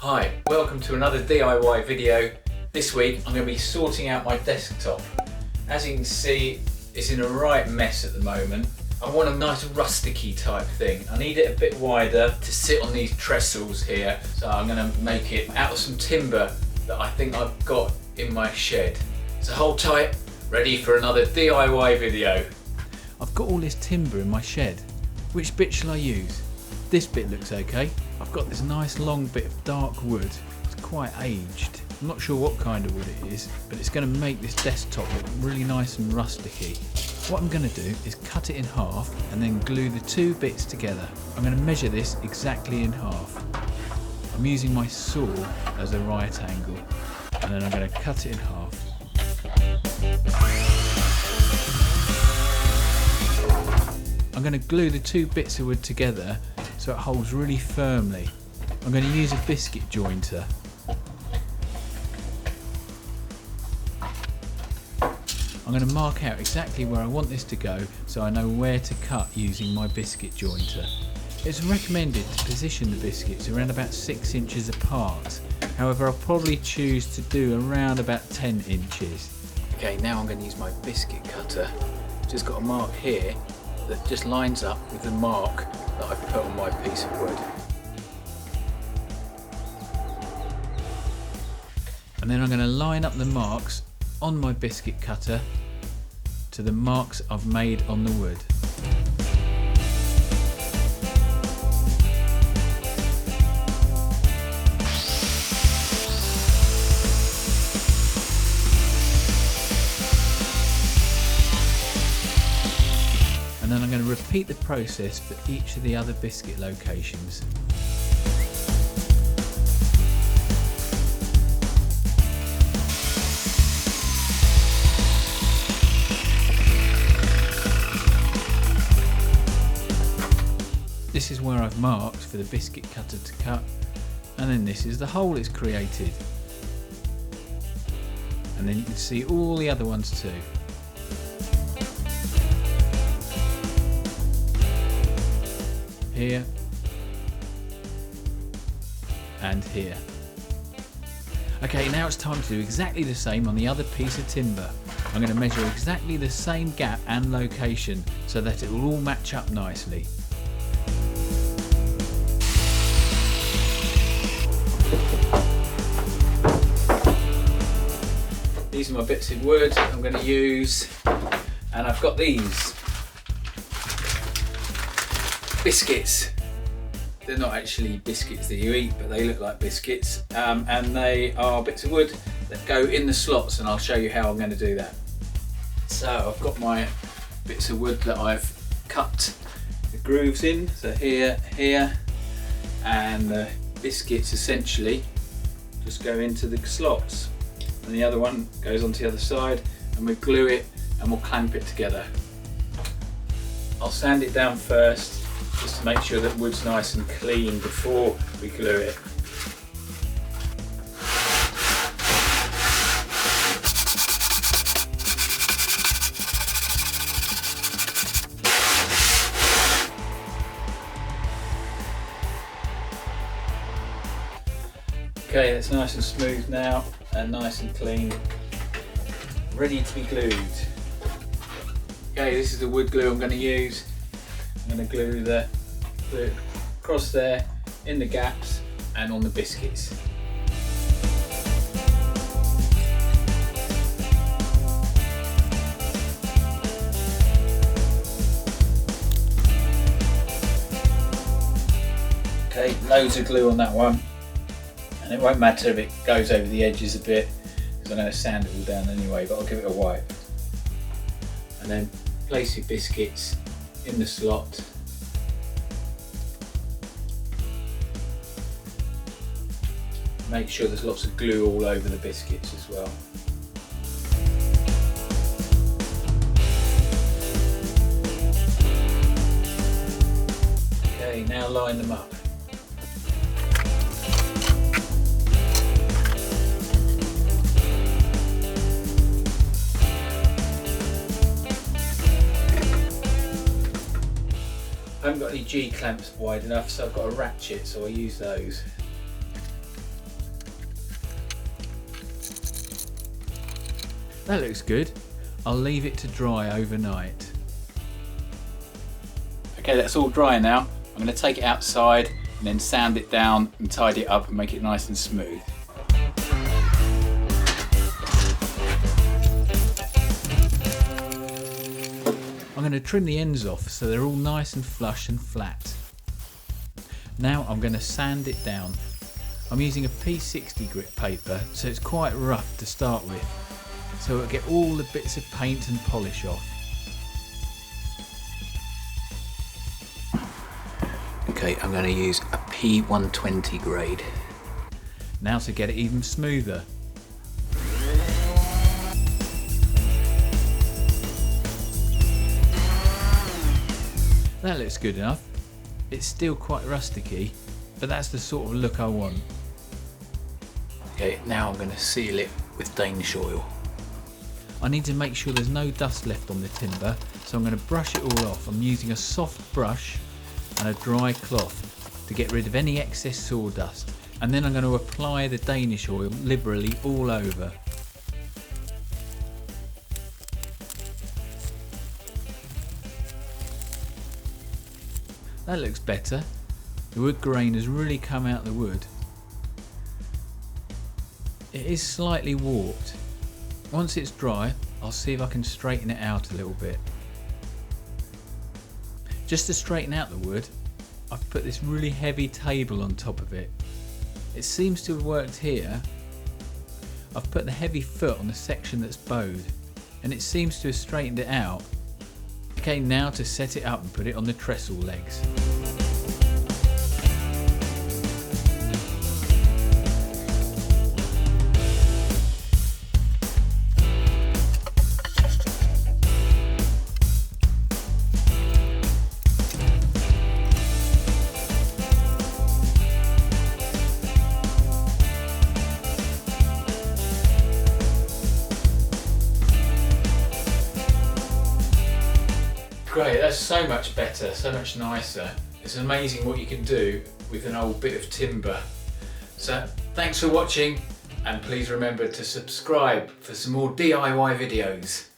Hi, welcome to another DIY video. This week I'm going to be sorting out my desktop. As you can see, it's in a right mess at the moment. I want a nice rusticy type thing. I need it a bit wider to sit on these trestles here. So I'm going to make it out of some timber that I think I've got in my shed. So hold tight, ready for another DIY video. I've got all this timber in my shed. Which bit shall I use? This bit looks okay. I've got this nice long bit of dark wood. It's quite aged. I'm not sure what kind of wood it is, but it's going to make this desktop look really nice and rusticy. What I'm going to do is cut it in half and then glue the two bits together. I'm going to measure this exactly in half. I'm using my saw as a right angle, and then I'm going to cut it in half. I'm going to glue the two bits of wood together so it holds really firmly. I'm going to use a biscuit jointer. I'm going to mark out exactly where I want this to go so I know where to cut using my biscuit jointer. It's recommended to position the biscuits around about 6 inches apart. However, I'll probably choose to do around about 10 inches. Okay, now I'm going to use my biscuit cutter. Just got a mark here that just lines up with the mark that I've put on my piece of wood. And then I'm going to line up the marks on my biscuit cutter to the marks I've made on the wood. And then I'm going to repeat the process for each of the other biscuit locations. This is where I've marked for the biscuit cutter to cut, and then this is the hole it's created. And then you can see all the other ones too. Here and here. Okay, now it's time to do exactly the same on the other piece of timber. I'm going to measure exactly the same gap and location so that it will all match up nicely. These are my bits of wood I'm going to use, and I've got these biscuits. They're not actually biscuits that you eat, but they look like biscuits, and they are bits of wood that go in the slots, and I'll show you how I'm going to do that. So I've got my bits of wood that I've cut the grooves in, so here, and the biscuits essentially just go into the slots, and the other one goes onto the other side, and we glue it and we'll clamp it together. I'll sand it down first, just to make sure that wood's nice and clean before we glue it. Okay, that's nice and smooth now and nice and clean, ready to be glued. Okay, this is the wood glue I'm going to use. I'm going to glue the across there, in the gaps and on the biscuits. Okay, loads of glue on that one, and it won't matter if it goes over the edges a bit because I'm going to sand it all down anyway, but I'll give it a wipe. And then place your biscuits in the slot. Make sure there's lots of glue all over the biscuits as well. Okay, now line them up. I haven't got any G clamps wide enough, so I've got a ratchet, so I use those. That looks good. I'll leave it to dry overnight. Okay, that's all dry now. I'm going to take it outside and then sand it down and tidy it up and make it nice and smooth. I'm going to trim the ends off so they're all nice and flush and flat. Now I'm going to sand it down. I'm using a P60 grit paper, so it's quite rough to start with, so it'll get all the bits of paint and polish off. Okay, I'm going to use a P120 grade. Now to get it even smoother. That looks good enough. It's still quite rusticy, but that's the sort of look I want. Okay, now I'm going to seal it with Danish oil. I need to make sure there's no dust left on the timber, so I'm going to brush it all off. I'm using a soft brush and a dry cloth to get rid of any excess sawdust, and then I'm going to apply the Danish oil liberally all over. That looks better. The wood grain has really come out the wood. It is slightly warped. Once it's dry, I'll see if I can straighten it out a little bit. Just to straighten out the wood, I've put this really heavy table on top of it. It seems to have worked here. I've put the heavy foot on the section that's bowed, and it seems to have straightened it out. Okay, now to set it up and put it on the trestle legs. Great, that's so much better, so much nicer. It's amazing what you can do with an old bit of timber. So thanks for watching, and please remember to subscribe for some more DIY videos.